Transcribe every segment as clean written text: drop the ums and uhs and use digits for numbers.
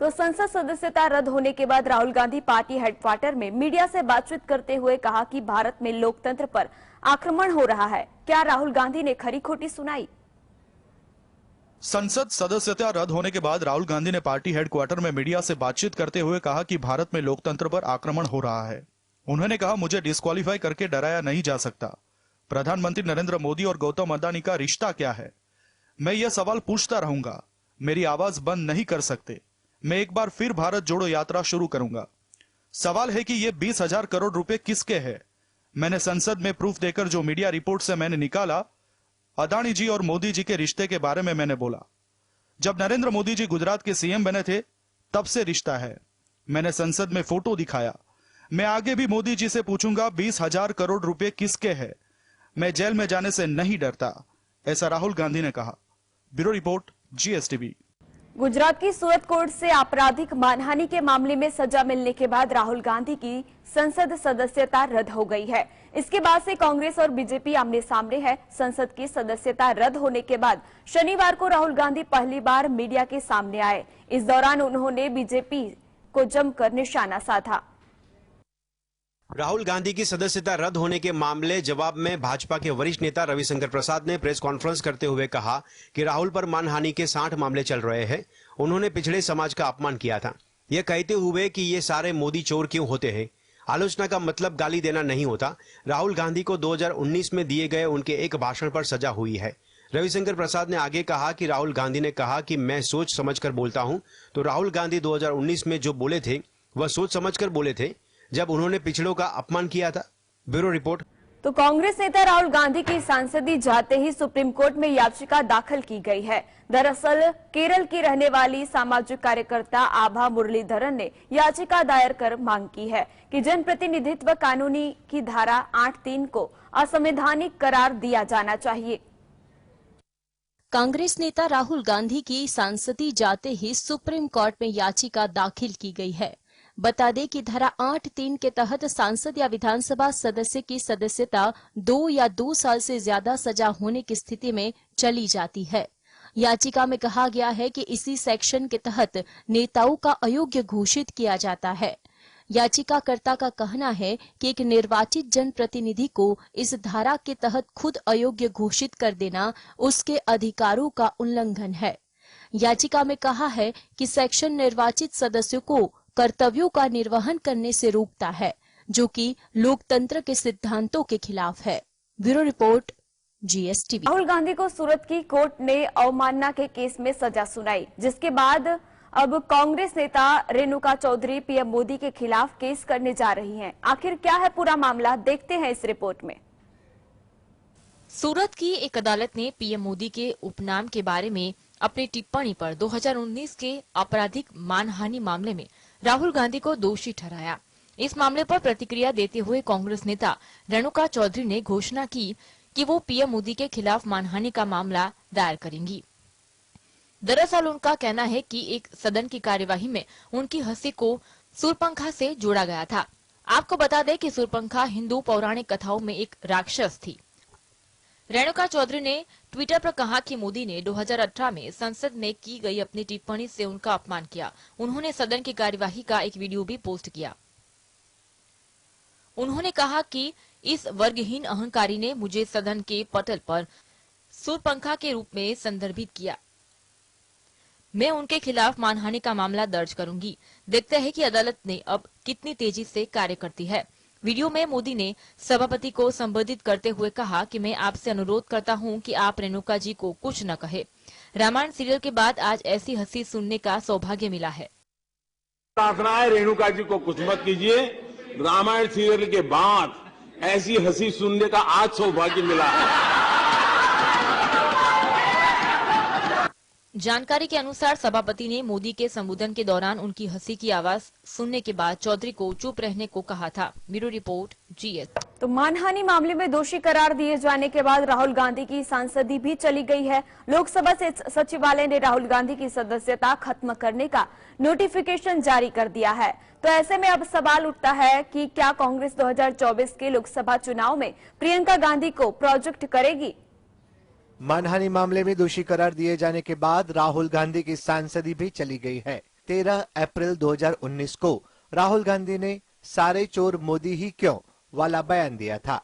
तो संसद सदस्यता रद्द होने के बाद राहुल गांधी पार्टी हेडक्वार्टर में मीडिया से बातचीत करते हुए कहा कि भारत में लोकतंत्र पर आक्रमण हो रहा है। क्या राहुल गांधी ने खरी खोटी सुनाई? संसद सदस्यता रद्द होने के बाद राहुल गांधी ने पार्टी हेडक्वार्टर में मीडिया से बातचीत करते हुए कहा कि भारत में लोकतंत्र पर आक्रमण हो रहा है। उन्होंने कहा, मुझे डिस्क्वालीफाई करके डराया नहीं जा सकता। प्रधानमंत्री नरेंद्र मोदी और गौतम अडानी का रिश्ता क्या है? मैं यह सवाल पूछता रहूंगा। मेरी आवाज बंद नहीं कर सकते। मैं एक बार फिर भारत जोड़ो यात्रा शुरू करूंगा। सवाल है कि ये 20,000 करोड़ रुपए किसके हैं? मैंने संसद में प्रूफ देकर जो मीडिया रिपोर्ट से मैंने निकाला, अडानी जी और मोदी जी के रिश्ते के बारे में मैंने बोला। जब नरेंद्र मोदी जी गुजरात के सीएम बने थे तब से रिश्ता है। मैंने संसद में फोटो दिखाया। मैं आगे भी मोदी जी से पूछूंगा 20,000 करोड़ रुपए किसके हैं। मैं जेल में जाने से नहीं डरता, ऐसा राहुल गांधी ने कहा। Bureau report, GSTV। गुजरात की सूरत कोर्ट से आपराधिक मानहानि के मामले में सजा मिलने के बाद राहुल गांधी की संसद सदस्यता रद्द हो गई है। इसके बाद से कांग्रेस और बीजेपी आमने सामने है। संसद की सदस्यता रद्द होने के बाद शनिवार को राहुल गांधी पहली बार मीडिया के सामने आए। इस दौरान उन्होंने बीजेपी को जमकर निशाना साधा। राहुल गांधी की सदस्यता रद्द होने के मामले जवाब में भाजपा के वरिष्ठ नेता रविशंकर प्रसाद ने प्रेस कॉन्फ्रेंस करते हुए कहा कि राहुल पर मानहानि के 60 मामले चल रहे हैं। उन्होंने पिछड़े समाज का अपमान किया था, यह कहते हुए कि ये सारे मोदी चोर क्यों होते हैं। आलोचना का मतलब गाली देना नहीं होता। राहुल गांधी को 2019 में दिए गए उनके एक भाषण पर सजा हुई है। रविशंकर प्रसाद ने आगे कहा कि राहुल गांधी ने कहा कि मैं सोच समझकर बोलता हूं, तो राहुल गांधी 2019 में जो बोले थे वह सोच समझकर बोले थे जब उन्होंने पिछड़ों का अपमान किया था। Bureau report. तो कांग्रेस नेता राहुल गांधी की सांसदी जाते ही सुप्रीम कोर्ट में याचिका दाखिल की गई है। दरअसल केरल की रहने वाली सामाजिक कार्यकर्ता आभा मुरलीधरन ने याचिका दायर कर मांग की है कि जनप्रतिनिधित्व कानूनी की धारा 8(3) को असंवैधानिक करार दिया जाना चाहिए। कांग्रेस नेता राहुल गांधी की सांसदी जाते ही सुप्रीम कोर्ट में याचिका दाखिल की गई है। बता दें कि धारा 8(3) के तहत सांसद या विधानसभा सदस्य की सदस्यता 2 या 2 साल से ज्यादा सजा होने की स्थिति में चली जाती है। याचिका में कहा गया है कि इसी सेक्शन के तहत नेताओं का अयोग्य घोषित किया जाता है। याचिकाकर्ता का कहना है कि एक निर्वाचित जनप्रतिनिधि को इस धारा के तहत खुद अयोग्य घोषित कर देना उसके अधिकारों का उल्लंघन है। याचिका में कहा है कि सेक्शन निर्वाचित सदस्यों को कर्तव्यों का निर्वहन करने से रोकता है, जो कि लोकतंत्र के सिद्धांतों के खिलाफ है। Bureau report, GSTV। Rahul Gandhi को सूरत की कोर्ट ने अवमानना के केस में सजा सुनाई, जिसके बाद अब कांग्रेस नेता रेणुका चौधरी पीएम मोदी के खिलाफ केस करने जा रही हैं। आखिर क्या है पूरा मामला, देखते हैं इस रिपोर्ट में। सूरत की एक अदालत ने पीएम मोदी के उपनाम के बारे में अपनी टिप्पणी पर 2019 के आपराधिक मानहानि मामले में राहुल गांधी को दोषी ठहराया। इस मामले पर प्रतिक्रिया देते हुए कांग्रेस नेता रेणुका चौधरी ने घोषणा की कि वो पीएम मोदी के खिलाफ मानहानि का मामला दायर करेंगी। दरअसल उनका कहना है कि एक सदन की कार्यवाही में उनकी हंसी को सूर्पंखा से जोड़ा गया था। आपको बता दें कि सूर्पंखा हिंदू पौराणिक कथाओं में एक राक्षस थी। रेणुका चौधरी ने ट्विटर पर कहा कि मोदी ने 2018 में संसद में की गई अपनी टिप्पणी से उनका अपमान किया। उन्होंने सदन की कार्यवाही का एक वीडियो भी पोस्ट किया। उन्होंने कहा कि इस वर्गहीन अहंकारी ने मुझे सदन के पटल पर सूर्पंखा के रूप में संदर्भित किया। मैं उनके खिलाफ मानहानि का मामला दर्ज करूंगी। देखते हैं कि अदालत ने अब कितनी तेजी से कार्य करती है। वीडियो में मोदी ने सभापति को संबोधित करते हुए कहा कि मैं आपसे अनुरोध करता हूं कि आप रेणुका जी को कुछ न कहे। रामायण सीरियल के बाद आज ऐसी हंसी सुनने का सौभाग्य मिला है। प्रार्थना है, रेणुका जी को कुछ मत कीजिए। रामायण सीरियल के बाद ऐसी हंसी सुनने का आज सौभाग्य मिला है। जानकारी के अनुसार सभापति ने मोदी के संबोधन के दौरान उनकी हंसी की आवाज सुनने के बाद चौधरी को चुप रहने को कहा था। Bureau report, GS। तो मानहानि मामले में दोषी करार दिए जाने के बाद राहुल गांधी की सांसदी भी चली गई है। लोकसभा सचिवालय ने राहुल गांधी की सदस्यता खत्म करने का नोटिफिकेशन जारी कर दिया है। तो ऐसे में अब सवाल उठता है कि क्या कांग्रेस 2024 के लोकसभा चुनाव में प्रियंका गांधी को प्रोजेक्ट करेगी? मानहानि मामले में दोषी करार दिए जाने के बाद राहुल गांधी की सांसदी भी चली गई है। 13 अप्रैल 2019 को राहुल गांधी ने सारे चोर मोदी ही क्यों वाला बयान दिया था।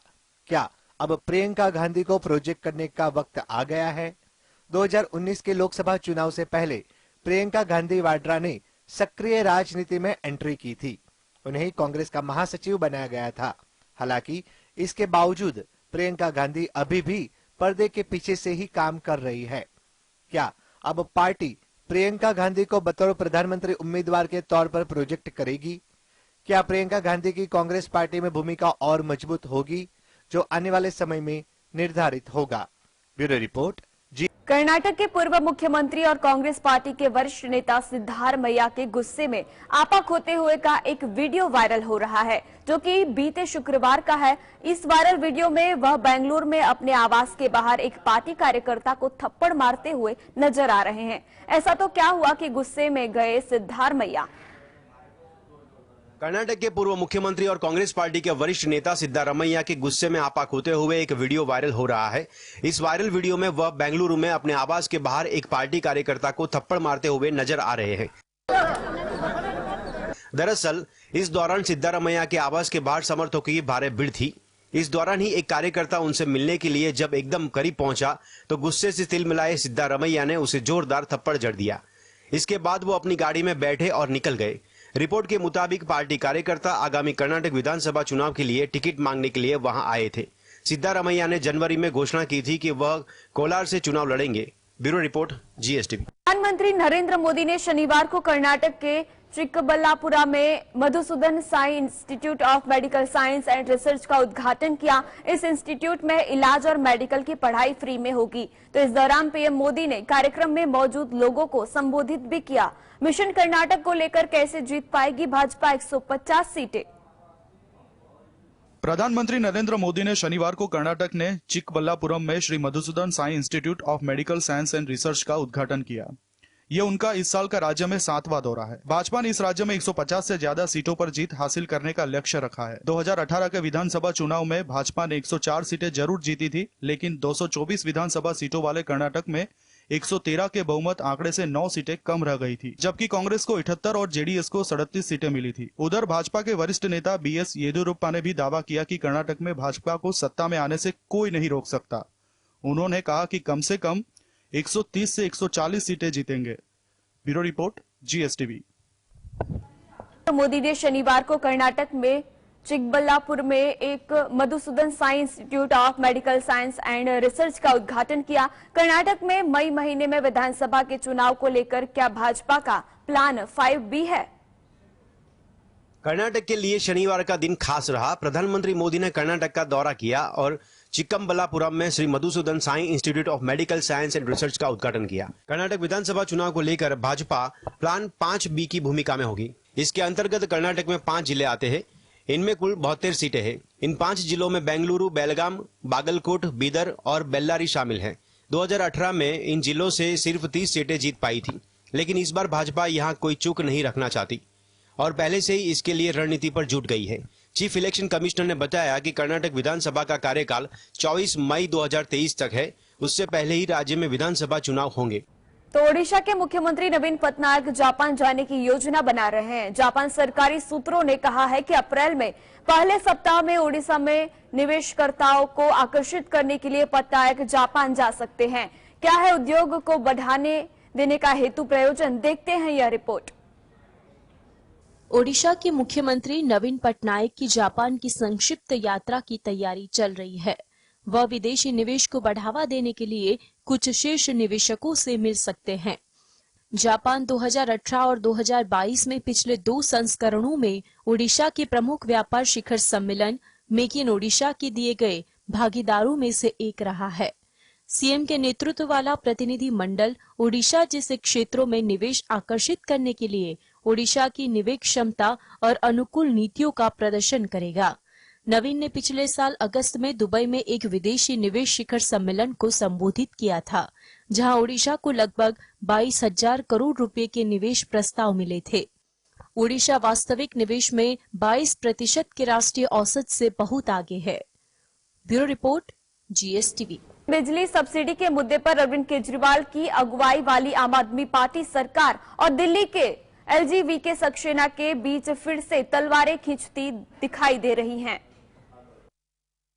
क्या अब प्रियंका गांधी को प्रोजेक्ट करने का वक्त आ गया है? 2019 के लोकसभा चुनाव से पहले प्रियंका गांधी वाड्रा ने सक्रिय राजनीति में एंट्री की थी। उन्हें कांग्रेस का महासचिव बनाया गया था। हालांकि इसके बावजूद प्रियंका गांधी अभी भी पर्दे के पीछे से ही काम कर रही है। क्या अब पार्टी प्रियंका गांधी को बतौर प्रधानमंत्री उम्मीदवार के तौर पर प्रोजेक्ट करेगी? क्या प्रियंका गांधी की कांग्रेस पार्टी में भूमिका और मजबूत होगी, जो आने वाले समय में निर्धारित होगा? Bureau report. कर्नाटक के पूर्व मुख्यमंत्री और कांग्रेस पार्टी के वरिष्ठ नेता सिद्धारमैया के गुस्से में आपा खोते हुए का एक वीडियो वायरल हो रहा है, जो कि बीते शुक्रवार का है। इस वायरल वीडियो में वह बेंगलुरु में अपने आवास के बाहर एक पार्टी कार्यकर्ता को थप्पड़ मारते हुए नजर आ रहे हैं। ऐसा तो क्या हुआ कि गुस्से में गए सिद्धारमैया? कर्नाटक के पूर्व मुख्यमंत्री और कांग्रेस पार्टी के वरिष्ठ नेता सिद्धारमैया के गुस्से में आपा खोते हुए एक वीडियो वायरल हो रहा है। इस वायरल वीडियो में वह बेंगलुरु में अपने आवास के बाहर एक पार्टी कार्यकर्ता को थप्पड़ मारते हुए नजर आ रहे हैं। दरअसल इस दौरान सिद्धारमैया के आवास के बाहर समर्थकों की भारी भीड़ थी। इस दौरान ही एक कार्यकर्ता उनसे मिलने के लिए जब एकदम करीब पहुंचा तो गुस्से से तिलमिलाए सिद्धारमैया ने उसे जोरदार थप्पड़ जड़ दिया। इसके बाद वो अपनी गाड़ी में बैठे और निकल गए। रिपोर्ट के मुताबिक पार्टी कार्यकर्ता आगामी कर्नाटक विधानसभा चुनाव के लिए टिकट मांगने के लिए वहां आए थे। सिद्धारमैया ने जनवरी में घोषणा की थी कि वह कोलार से चुनाव लड़ेंगे। Bureau report, GSTV. प्रधानमंत्री नरेंद्र मोदी ने शनिवार को कर्नाटक के चिक्कबल्लापुरा में Madhusudan Sai institute of medical science and research का उद्घाटन किया। इस इंस्टीट्यूट में इलाज और मेडिकल की पढ़ाई फ्री में होगी। तो इस दौरान पीएम मोदी ने कार्यक्रम में मौजूद लोगों को संबोधित भी किया। मिशन कर्नाटक को लेकर कैसे जीत पाएगी भाजपा 150 सीटें? प्रधानमंत्री नरेंद्र मोदी ने शनिवार को कर्नाटक ने चिक्कबल्लापुरम में Shri Madhusudan Sai institute of medical science and research का उद्घाटन किया। ये उनका इस साल का राज्य में 7वां दौरा है। भाजपा ने इस राज्य में 150 से ज्यादा सीटों पर जीत हासिल करने का लक्ष्य रखा है। 2018 के विधानसभा चुनाव में भाजपा ने 104 सीटें जरूर जीती थी, लेकिन 224 विधानसभा सीटों वाले कर्नाटक में 113 के बहुमत आंकड़े से 9 सीटें कम रह गई थी, जबकि कांग्रेस को 78 और जेडीएस को 37 सीटें मिली थी। उधर भाजपा के वरिष्ठ नेता बीएस येदियुरप्पा ने भी दावा किया कि कर्नाटक में भाजपा को सत्ता में आने से कोई नहीं रोक सकता। उन्होंने कहा कि कम से कम 130 से 140 सीटें जीतेंगे। Bureau report, GSTV. मोदी ने शनिवार को कर्नाटक में चिक्कबल्लापुर में एक Madhusudan Sai institute of medical science and research का उद्घाटन किया। कर्नाटक में मई महीने में विधानसभा के चुनाव को लेकर क्या भाजपा का प्लान 5B है? कर्नाटक के लिए शनिवार का दिन खास रहा। प्रधानमंत्री मोदी ने कर्नाटक का दौरा किया और चिक्कबल्लापुरम में Shri Madhusudan Sai institute of medical science and research का उद्घाटन किया। कर्नाटक विधानसभा चुनाव को लेकर भाजपा प्लान 5B की भूमिका में होगी। इसके अंतर्गत कर्नाटक में 5 जिले आते हैं। इनमें कुल 72 सीटें हैं। इन 5 जिलों में बेंगलुरु, बेलगाम, बागलकोट, बीदर और बेल्लारी शामिल हैं। 2018 में इन जिलों से सिर्फ 30 सीटें जीत पाई थी, लेकिन इस बार भाजपा यहां कोई चूक नहीं रखना चाहती और पहले से ही इसके लिए रणनीति पर जुट गई है। चीफ इलेक्शन कमिश्नर ने बताया कि कर्नाटक विधानसभा का कार्यकाल 24 मई 2023 तक है। उससे पहले ही राज्य में विधानसभा चुनाव होंगे। तो ओडिशा के मुख्यमंत्री नवीन पटनायक जापान जाने की योजना बना रहे हैं। जापान सरकारी सूत्रों ने कहा है कि अप्रैल में पहले सप्ताह में ओडिशा में निवेशकर्ताओं को आकर्षित करने के लिए पटनायक जापान जा सकते हैं। क्या है उद्योग को बढ़ाने देने का हेतु प्रयोजन? देखते हैं यह रिपोर्ट। ओडिशा के मुख्यमंत्री नवीन पटनायक की जापान की संक्षिप्त यात्रा की तैयारी चल रही है। वह विदेशी निवेश को बढ़ावा देने के लिए कुछ शीर्ष निवेशकों से मिल सकते हैं। जापान 2018 और 2022 में पिछले 2 संस्करणों में ओडिशा के प्रमुख व्यापार शिखर सम्मेलन मेक इन ओडिशा के दिए गए भागीदारों में से एक रहा है। सीएम के नेतृत्व वाला प्रतिनिधि मंडल ओडिशा जैसे क्षेत्रों में निवेश आकर्षित करने के लिए ओडिशा की निवेश क्षमता और अनुकूल नीतियों का प्रदर्शन करेगा। नवीन ने पिछले साल अगस्त में दुबई में एक विदेशी निवेश शिखर सम्मेलन को संबोधित किया था, जहां ओडिशा को लगभग 22,000 करोड़ रुपए के निवेश प्रस्ताव मिले थे। ओडिशा वास्तविक निवेश में 22% के राष्ट्रीय औसत से बहुत आगे है। Bureau report, GSTV. बिजली सब्सिडी के मुद्दे पर अरविंद केजरीवाल की अगुवाई वाली आम आदमी पार्टी सरकार और दिल्ली के एलजी वीके सक्सेना के बीच फिर से तलवारें खींचती दिखाई दे रही हैं।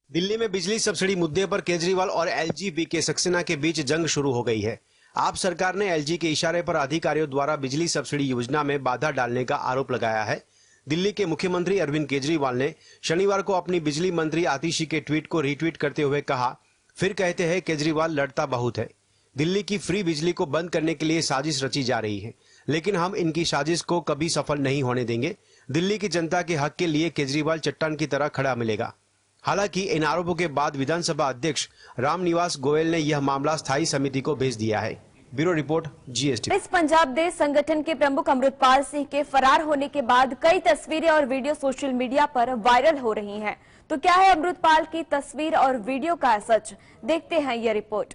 दिल्ली में बिजली सब्सिडी मुद्दे पर केजरीवाल और एलजी वीके सक्सेना के बीच जंग शुरू हो गई है। आप सरकार ने एलजी के इशारे पर अधिकारियों द्वारा बिजली सब्सिडी योजना में बाधा डालने का आरोप लगाया है। दिल्ली के मुख्यमंत्री अरविंद केजरीवाल ने शनिवार को अपनी बिजली मंत्री आतिशी के ट्वीट को रीट्वीट करते हुए कहा, फिर कहते हैं केजरीवाल लड़ता बहुत है। दिल्ली की फ्री बिजली को बंद करने के लिए साजिश रची जा रही है, लेकिन हम इनकी साजिश को कभी सफल नहीं होने देंगे। दिल्ली की जनता के हक के लिए केजरीवाल चट्टान की तरह खड़ा मिलेगा। हालांकि इन आरोपों के बाद विधानसभा अध्यक्ष रामनिवास गोयल ने यह मामला स्थायी समिति को भेज दिया है। Bureau report, GST. इस पंजाब देश संगठन के प्रमुख अमृतपाल सिंह के फरार होने के बाद कई तस्वीरें और वीडियो सोशल मीडिया पर वायरल हो रही हैं। तो क्या है अमृतपाल की तस्वीर और वीडियो का सच? देखते हैं यह रिपोर्ट।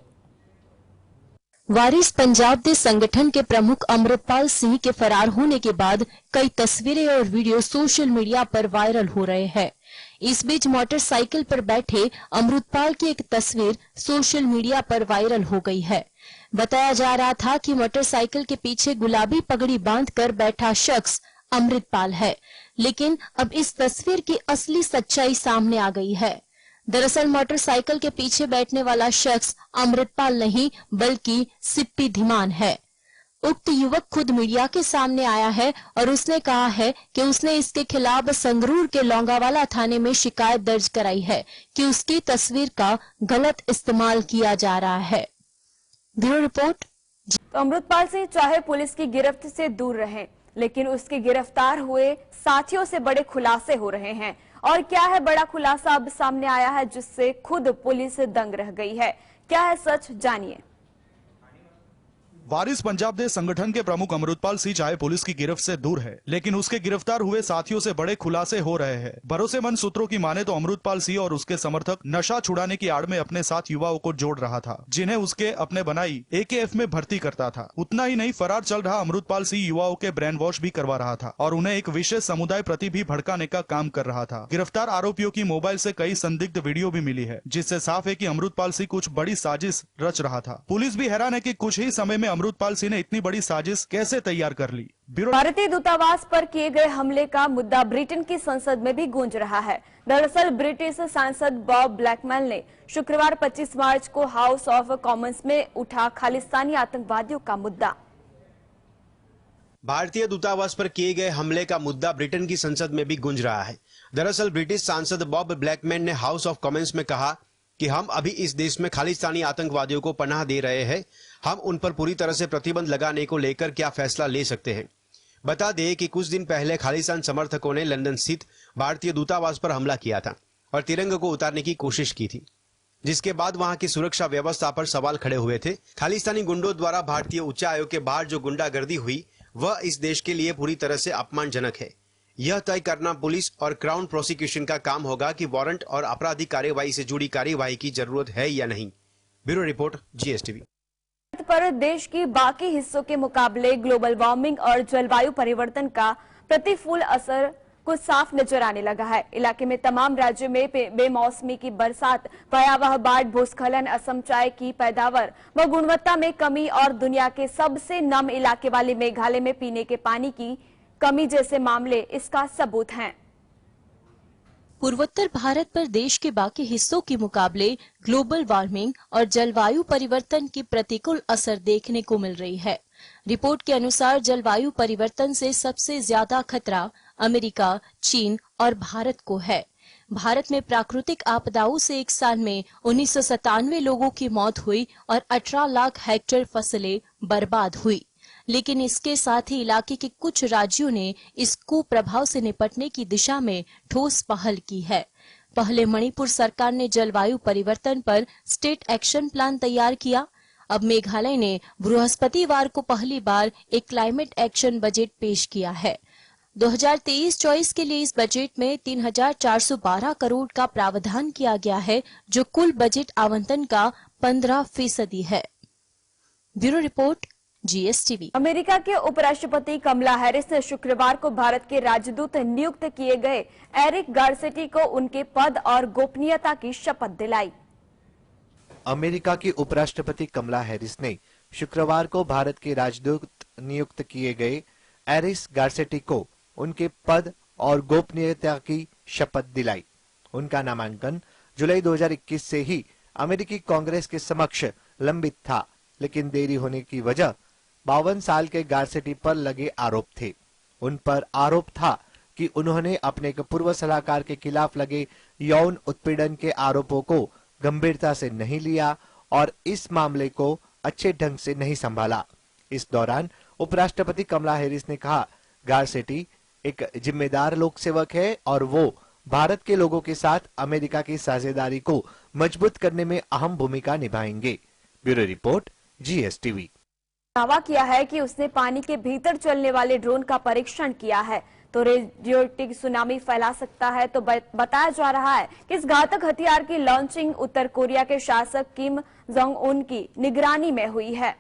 वारिस पंजाब देश संगठन के प्रमुख अमृतपाल सिंह के फरार होने के बाद कई तस्वीरें और वीडियो सोशल मीडिया पर वायरल हो रहे हैं। इस बीच मोटरसाइकिल पर बैठे अमृतपाल की एक तस्वीर सोशल मीडिया पर वायरल हो गई है। बताया जा रहा था कि मोटरसाइकिल के पीछे गुलाबी पगड़ी बांधकर बैठा शख्स अमृतपाल है, लेकिन अब इस तस्वीर की असली सच्चाई सामने आ गई है। दरअसल मोटरसाइकिल के पीछे बैठने वाला शख्स अमृतपाल नहीं बल्कि सिप्पी धीमान है। उक्त युवक खुद मीडिया के सामने आया है और उसने कहा है कि उसने इसके खिलाफ संगरूर के लौंगावाला थाने में शिकायत दर्ज कराई है कि उसकी तस्वीर का गलत इस्तेमाल किया जा रहा है। Bureau report. तो अमृतपाल सिंह चाहे पुलिस की गिरफ्त से दूर रहे, लेकिन उसके गिरफ्तार हुए साथियों से बड़े खुलासे हो रहे हैं। और क्या है बड़ा खुलासा अब सामने आया है जिससे खुद पुलिस दंग रह गई है? क्या है सच, जानिए। वारिस पंजाब देश संगठन के प्रमुख अमृतपाल सिंह चाहे पुलिस की गिरफ्त से दूर है, लेकिन उसके गिरफ्तार हुए साथियों से बड़े खुलासे हो रहे हैं। भरोसेमंद सूत्रों की माने तो अमृतपाल सिंह और उसके समर्थक नशा छुड़ाने की आड़ में अपने साथ युवाओं को जोड़ रहा था, जिन्हें उसके अपने बनाई AKF में भर्ती करता था। उतना ही नहीं, फरार चल रहा अमृतपाल सिंह युवाओं के ब्रेन वॉश भी करवा रहा था और उन्हें एक विशेष समुदाय प्रति भी भड़काने का काम कर रहा था। गिरफ्तार आरोपियों की मोबाइल से कई संदिग्ध वीडियो भी मिली है, जिससे साफ है कि अमृतपाल सिंह कुछ बड़ी साजिश रच रहा था। पुलिस भी हैरान है कि कुछ ही समय में अमृतपाल सिंह ने इतनी बड़ी साजिश कैसे तैयार कर ली। भारतीय दूतावास पर किए गए हमले का मुद्दा ब्रिटेन की संसद में भी गूंज रहा है। दरअसल ब्रिटिश सांसद बॉब ब्लैकमैन ने शुक्रवार 25 मार्च को हाउस ऑफ कॉमन्स में उठा खालिस्तानी आतंकवादियों का मुद्दा। भारतीय दूतावास पर किए गए हमले का मुद्दा ब्रिटेन की संसद में भी गूंज रहा है। दरअसल ब्रिटिश सांसद बॉब ब्लैकमैन ने हाउस ऑफ कॉमन्स में कहा कि हम अभी इस देश में खालिस्तानी आतंकवादियों को पनाह दे रहे हैं। हम उन पर पूरी तरह से प्रतिबंध लगाने को लेकर क्या फैसला ले सकते हैं। बता दें कि कुछ दिन पहले खालिस्तान समर्थकों ने लंदन स्थित भारतीय दूतावास पर हमला किया था और तिरंगे को उतारने की कोशिश की थी, जिसके बाद वहां की सुरक्षा व्यवस्था पर सवाल खड़े हुए थे। खालिस्तानी गुंडों द्वारा भारतीय उच्चायोग के बाहर जो गुंडागर्दी हुई वह इस देश के लिए पूरी तरह से अपमानजनक है। यह तय करना पुलिस और क्राउन प्रोसिक्यूशन का काम होगा कि वारंट और आपराधिक कार्यवाही से जुड़ी कार्यवाही की जरूरत है या नहीं। Bureau report, GSTV। पर देश की बाकी हिस्सों के मुकाबले ग्लोबल वार्मिंग और जलवायु परिवर्तन का प्रतिकूल असर कुछ साफ नजर आने लगा है। इलाके में तमाम राज्यों में बेमौसमी की बरसात, भयावह बाढ़, भूस्खलन, असम चाय की पैदावार व गुणवत्ता में कमी और दुनिया के सबसे नम इलाके वाले मेघालय में पीने के पानी की कमी जैसे मामले इसका सबूत हैं। पूर्वोत्तर भारत पर देश के बाकी हिस्सों के मुकाबले ग्लोबल वार्मिंग और जलवायु परिवर्तन की प्रतिकूल असर देखने को मिल रही है। रिपोर्ट के अनुसार जलवायु परिवर्तन से सबसे ज्यादा खतरा अमेरिका, चीन और भारत को है। भारत में प्राकृतिक आपदाओं से एक साल में 1997 लोगों की मौत हुई और 18 लाख हेक्टेयर फसलें बर्बाद हुई। लेकिन इसके साथ ही इलाके के कुछ राज्यों ने इस कुप्रभाव से निपटने की दिशा में ठोस पहल की है। पहले मणिपुर सरकार ने जलवायु परिवर्तन पर स्टेट एक्शन प्लान तैयार किया। अब मेघालय ने बृहस्पतिवार को पहली बार एक क्लाइमेट एक्शन बजट पेश किया है। 2023-24 के लिए इस बजट में 3,412 करोड़ का प्रावधान किया गया है, जो कुल बजट आवंटन का 15% है। Bureau report, GSTV। अमेरिका के उपराष्ट्रपति कमला हैरिस ने शुक्रवार को भारत के राजदूत नियुक्त किए गए एरिक गारसेटी को उनके पद और गोपनीयता की शपथ दिलाई। अमेरिका की उपराष्ट्रपति कमला हैरिस ने शुक्रवार को भारत के राजदूत नियुक्त किए गए एरिस गारसेटी को उनके पद और गोपनीयता की शपथ दिलाई। उनका नामांकन जुलाई 2021 से ही अमेरिकी कांग्रेस के समक्ष लंबित था, लेकिन देरी होने की वजह 52 साल के गारसेटी पर लगे आरोप थे। उन पर आरोप था कि उन्होंने अपने एक पूर्व सलाहकार के खिलाफ लगे यौन उत्पीड़न के आरोपों को गंभीरता से नहीं लिया और इस मामले को अच्छे ढंग से नहीं संभाला। इस दौरान उपराष्ट्रपति कमला हैरिस ने कहा, गारसेटी एक जिम्मेदार लोक सेवक है और वो भारत के लोगों के साथ अमेरिका की साझेदारी को मजबूत करने में अहम भूमिका निभाएंगे। Bureau report, GSTV। दावा किया है कि उसने पानी के भीतर चलने वाले ड्रोन का परीक्षण किया है तो रेडियोएक्टिव सुनामी फैला सकता है। तो बताया जा रहा है कि इस घातक हथियार की लॉन्चिंग उत्तर कोरिया के शासक किम जोंग उन की निगरानी में हुई है।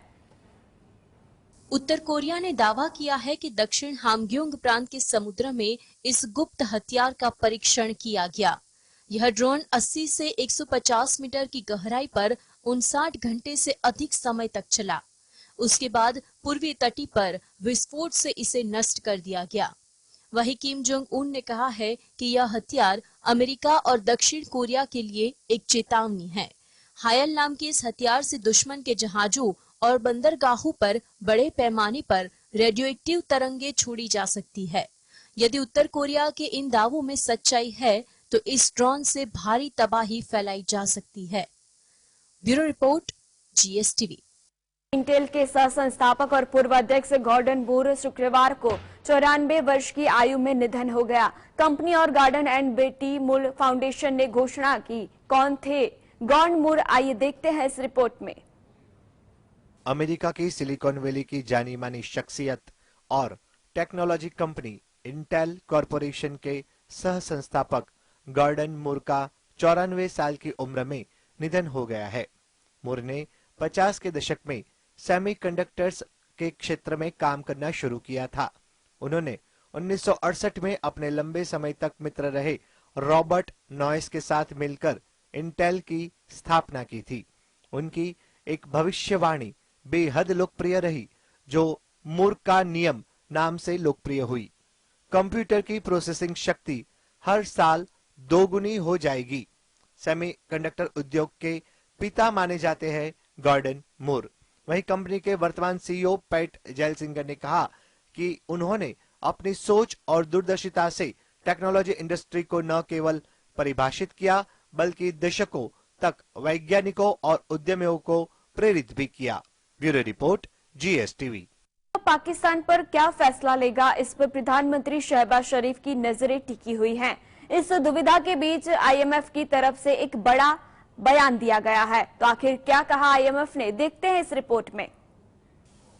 उत्तर कोरिया ने दावा किया है कि दक्षिण हामग्योंग प्रांत के समुद्र में इस गुप्त हथियार का परीक्षण किया गया। यह ड्रोन 80 से 150 मीटर की गहराई पर 59 घंटे से अधिक समय तक चला। उसके बाद पूर्वी तटी पर विस्फोट से इसे नष्ट कर दिया गया। वहीं किम जोंग उन ने कहा है कि यह हथियार अमेरिका और दक्षिण कोरिया के लिए एक चेतावनी है। हायल नाम के इस हथियार से दुश्मन के जहाजों और बंदरगाहों पर बड़े पैमाने पर रेडियोएक्टिव तरंगे छोड़ी जा सकती है। यदि उत्तर कोरिया के इन दावों में सच्चाई है तो इस ड्रोन से भारी तबाही फैलाई जा सकती है। Bureau report, GSTV। इंटेल के सह संस्थापक और पूर्व अध्यक्ष गॉर्डन मूर शुक्रवार को 94 वर्ष की आयु में निधन हो गया। कंपनी और गार्डन एंड बेटी मूर फाउंडेशन ने घोषणा की। कौन थे गॉर्डन मूर, आइए देखते हैं इस रिपोर्ट में। अमेरिका की सिलिकॉन वैली की जानी मानी शख्सियत और टेक्नोलॉजी कंपनी इंटेल कॉरपोरेशन के सह संस्थापक गॉर्डन मूर का 94 साल की उम्र में निधन हो गया है। मूर ने 50 के दशक में सेमीकंडक्टर्स के क्षेत्र में काम करना शुरू किया था। उन्होंने 1968 में अपने लंबे समय तक मित्र रहे रॉबर्ट नॉयस के साथ मिलकर इंटेल की स्थापना की थी। उनकी एक भविष्यवाणी बेहद लोकप्रिय रही, जो मूर का नियम नाम से लोकप्रिय हुई। कंप्यूटर की प्रोसेसिंग शक्ति हर साल दोगुनी हो जाएगी। सेमीकंडक्टर उद्योग के पिता माने जाते हैं गॉर्डन मूर। वहीं कंपनी के वर्तमान CEO पैट जेलसिंगर ने कहा कि उन्होंने अपनी सोच और दूरदर्शिता से टेक्नोलॉजी इंडस्ट्री को न केवल परिभाषित किया बल्कि दशकों तक वैज्ञानिकों और उद्यमियों को प्रेरित भी किया। Bureau report, GSTV। पाकिस्तान पर क्या फैसला लेगा, इस पर प्रधानमंत्री शहबाज शरीफ की नजरें टिकी हुई हैं। इस दुविधा के बीच IMF की तरफ से एक बड़ा बयान दिया गया है। तो आखिर क्या कहा IMF ने, देखते हैं इस रिपोर्ट में।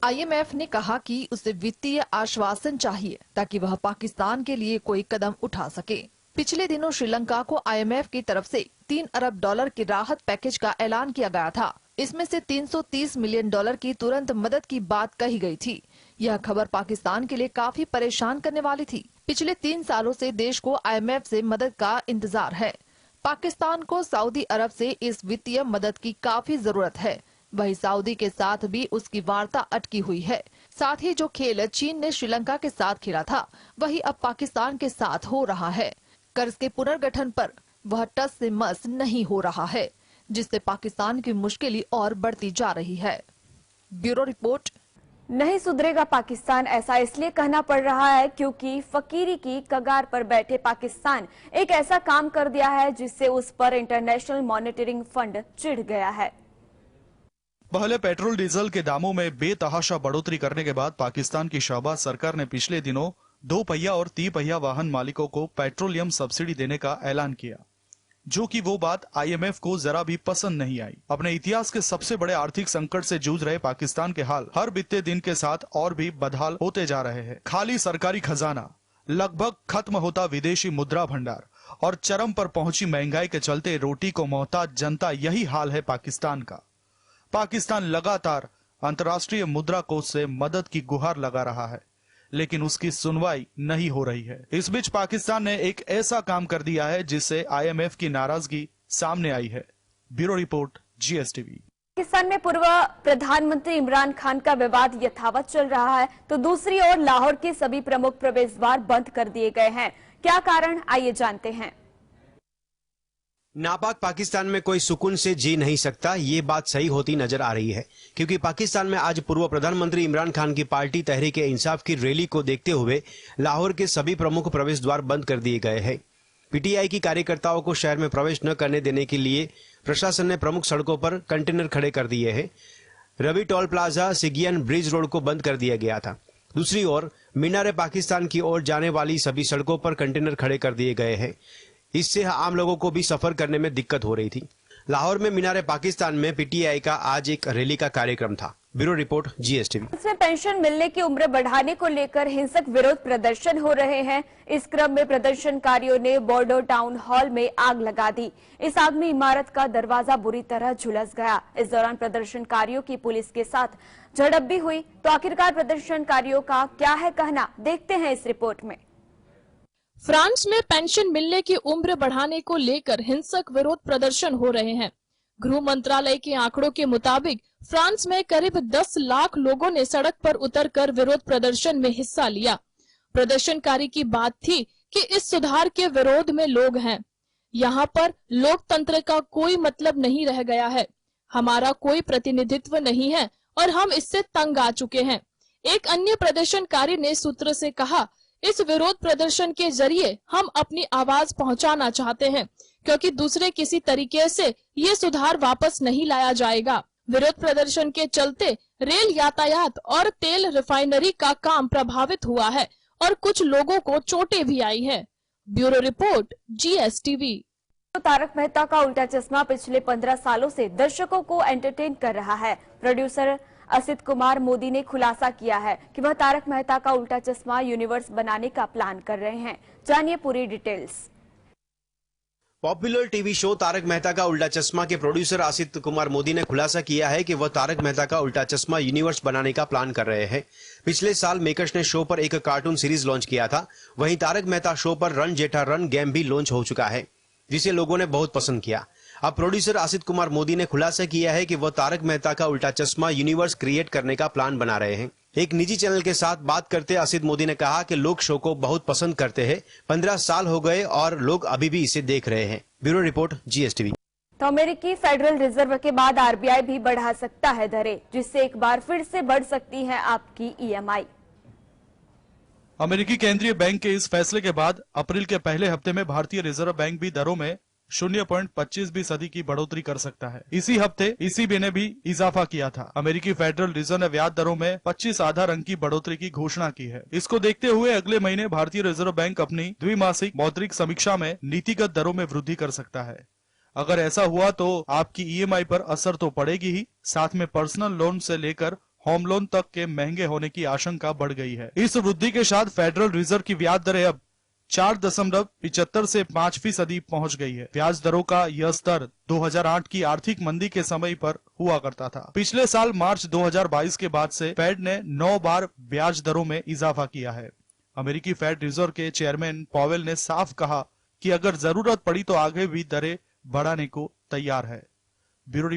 IMF ने कहा कि उसे वित्तीय आश्वासन चाहिए ताकि वह पाकिस्तान के लिए कोई कदम उठा सके। पिछले दिनों श्रीलंका को IMF की तरफ से $3 अरब के राहत पैकेज का ऐलान किया गया था। इसमें से $330 मिलियन की तुरंत मदद की बात कही गई थी। यह खबर पाकिस्तान के लिए काफी परेशान करने वाली थी। पिछले 3 सालों से देश को IMF से मदद का इंतजार है। पाकिस्तान को सऊदी अरब से इस वित्तीय मदद की काफी जरूरत है। वही सऊदी के साथ भी उसकी वार्ता अटकी हुई है। साथ ही जो खेल चीन ने श्रीलंका के साथ खेला था, वही अब पाकिस्तान के साथ हो रहा है। कर्ज के पुनर्गठन पर वह टस से मस नहीं हो रहा है, जिससे पाकिस्तान की मुश्किल और बढ़ती जा रही है। Bureau report. नहीं सुधरेगा पाकिस्तान, ऐसा इसलिए कहना पड़ रहा है क्योंकि फकीरी की कगार पर बैठे पाकिस्तान एक ऐसा काम कर दिया है जिससे उस पर इंटरनेशनल मॉनिटरिंग फंड चिढ़ गया है। पहले पेट्रोल डीजल के दामों में बेतहाशा बढ़ोतरी करने के बाद पाकिस्तान की शहबाज सरकार ने पिछले दिनों 2 पहिया और 3 पहिया वाहन मालिकों को पेट्रोलियम सब्सिडी देने का ऐलान किया, जो कि वो बात IMF को जरा भी पसंद नहीं आई। अपने इतिहास के सबसे बड़े आर्थिक संकट से जूझ रहे पाकिस्तान के हाल हर बीते दिन के साथ और भी बदहाल होते जा रहे हैं। खाली सरकारी खजाना, लगभग खत्म होता विदेशी मुद्रा भंडार और चरम पर पहुंची महंगाई के चलते रोटी को मोहताज जनता, यही हाल है पाकिस्तान का। पाकिस्तान लगातार अंतर्राष्ट्रीय मुद्रा कोष से मदद की गुहार लगा रहा है, लेकिन उसकी सुनवाई नहीं हो रही है। इस बीच पाकिस्तान ने एक ऐसा काम कर दिया है जिससे IMF की नाराजगी सामने आई है। Bureau report, GSTV। पाकिस्तान में पूर्व प्रधानमंत्री इमरान खान का विवाद यथावत चल रहा है, तो दूसरी ओर लाहौर के सभी प्रमुख प्रवेश द्वार बंद कर दिए गए हैं। क्या कारण, आइए जानते हैं। नापाक पाकिस्तान में कोई सुकून से जी नहीं सकता, ये बात सही होती नजर आ रही है, क्योंकि पाकिस्तान में आज पूर्व प्रधानमंत्री इमरान खान की पार्टी तहरीक इंसाफ की रैली को देखते हुए लाहौर के सभी प्रमुख प्रवेश द्वार बंद कर दिए गए हैं। पीटीआई की कार्यकर्ताओं को शहर में प्रवेश न करने देने के लिए प्रशासन ने प्रमुख सड़कों पर कंटेनर खड़े कर दिए हैं। रवि टोल प्लाजा, सिगियन ब्रिज रोड को बंद कर दिया गया था। दूसरी ओर मीनार पाकिस्तान की ओर जाने वाली सभी सड़कों पर कंटेनर खड़े कर दिए गए हैं। इससे आम लोगों को भी सफर करने में दिक्कत हो रही थी। लाहौर में मीनार पाकिस्तान में पीटीआई का आज एक रैली का कार्यक्रम था। Bureau report, GSTV. इसमें पेंशन मिलने की उम्र बढ़ाने को लेकर हिंसक विरोध प्रदर्शन हो रहे हैं। इस क्रम में प्रदर्शनकारियों ने बॉर्डर टाउन हॉल में आग लगा दी। इस आग में इमारत का दरवाजा बुरी तरह झुलस गया। इस दौरान प्रदर्शनकारियों की पुलिस के साथ झड़प भी हुई। तो आखिरकार प्रदर्शनकारियों का क्या है कहना, देखते हैं इस रिपोर्ट में। फ्रांस में पेंशन मिलने की उम्र बढ़ाने को लेकर हिंसक विरोध प्रदर्शन हो रहे हैं। गृह मंत्रालय के आंकड़ों के मुताबिक फ्रांस में करीब 10 लाख लोगों ने सड़क पर उतरकर विरोध प्रदर्शन में हिस्सा लिया। प्रदर्शनकारी की बात थी कि इस सुधार के विरोध में लोग हैं। यहाँ पर लोकतंत्र का कोई मतलब नहीं रह गया है, हमारा कोई प्रतिनिधित्व नहीं है और हम इससे तंग आ चुके हैं। एक अन्य प्रदर्शनकारी ने सूत्र से कहा, इस विरोध प्रदर्शन के जरिए हम अपनी आवाज पहुंचाना चाहते हैं, क्योंकि दूसरे किसी तरीके से ये सुधार वापस नहीं लाया जाएगा। विरोध प्रदर्शन के चलते रेल यातायात और तेल रिफाइनरी का काम प्रभावित हुआ है और कुछ लोगों को चोटें भी आई है। Bureau report, GSTV. Taarak Mehta Ka Ooltah चश्मा पिछले 15 सालों से दर्शकों को एंटरटेन कर रहा है। प्रोड्यूसर असित कुमार मोदी ने खुलासा किया है कि वह तारक मेहता का उल्टा चश्मा यूनिवर्स बनाने का प्लान कर रहे हैं। जानिए पूरी details. Popular TV show Taarak Mehta Ka Ooltah चश्मा के प्रोड्यूसर असित कुमार मोदी ने खुलासा किया है कि वह तारक मेहता का उल्टा चश्मा यूनिवर्स बनाने का प्लान कर रहे हैं। पिछले साल मेकर्स ने शो पर एक कार्टून सीरीज लॉन्च किया था। वहीं तारक मेहता शो पर रन जेठा रन गेम भी लॉन्च हो चुका है, जिसे लोगों ने बहुत पसंद किया। अब प्रोड्यूसर असित कुमार मोदी ने खुलासा किया है कि वह तारक मेहता का उल्टा चश्मा यूनिवर्स क्रिएट करने का प्लान बना रहे हैं। एक निजी चैनल के साथ बात करते असित मोदी ने कहा कि लोग शो को बहुत पसंद करते हैं। 15 साल हो गए और लोग अभी भी इसे देख रहे हैं। Bureau report, GSTV. तो अमेरिकी फेडरल रिजर्व के बाद आरबीआई भी बढ़ा सकता है दरें, जिससे एक बार फिर से बढ़ सकती है आपकी ईएमआई। अमेरिकी केंद्रीय बैंक के इस फैसले के बाद अप्रैल के पहले हफ्ते में भारतीय रिजर्व बैंक भी दरों में 0.25% की बढ़ोतरी कर सकता है। इसी हफ्ते ईसीबी ने भी इजाफा किया था। अमेरिकी फेडरल रिजर्व ने ब्याज दरों में 25 आधार अंक की बढ़ोतरी की घोषणा की है। इसको देखते हुए अगले महीने भारतीय रिजर्व बैंक अपनी द्विमासिक मौद्रिक समीक्षा में नीतिगत दरों में वृद्धि कर सकता है। अगर ऐसा हुआ तो आपकी ईएमआई पर असर तो पड़ेगी ही, साथ में पर्सनल लोन से लेकर होम लोन तक के महंगे होने की आशंका बढ़ गई है। इस वृद्धि के साथ फेडरल रिजर्व की ब्याज दरें अब 4.75 से 5% पहुंच गई है। ब्याज दरों का यह स्तर 2008 की आर्थिक मंदी के समय पर हुआ करता था। पिछले साल मार्च 2022 के बाद से फेड ने 9 बार ब्याज दरों में इजाफा किया है। अमेरिकी फेड रिजर्व के चेयरमैन पॉवेल ने साफ कहा कि अगर जरूरत पड़ी तो आगे भी दरें बढ़ाने को तैयार है। ब्यूरो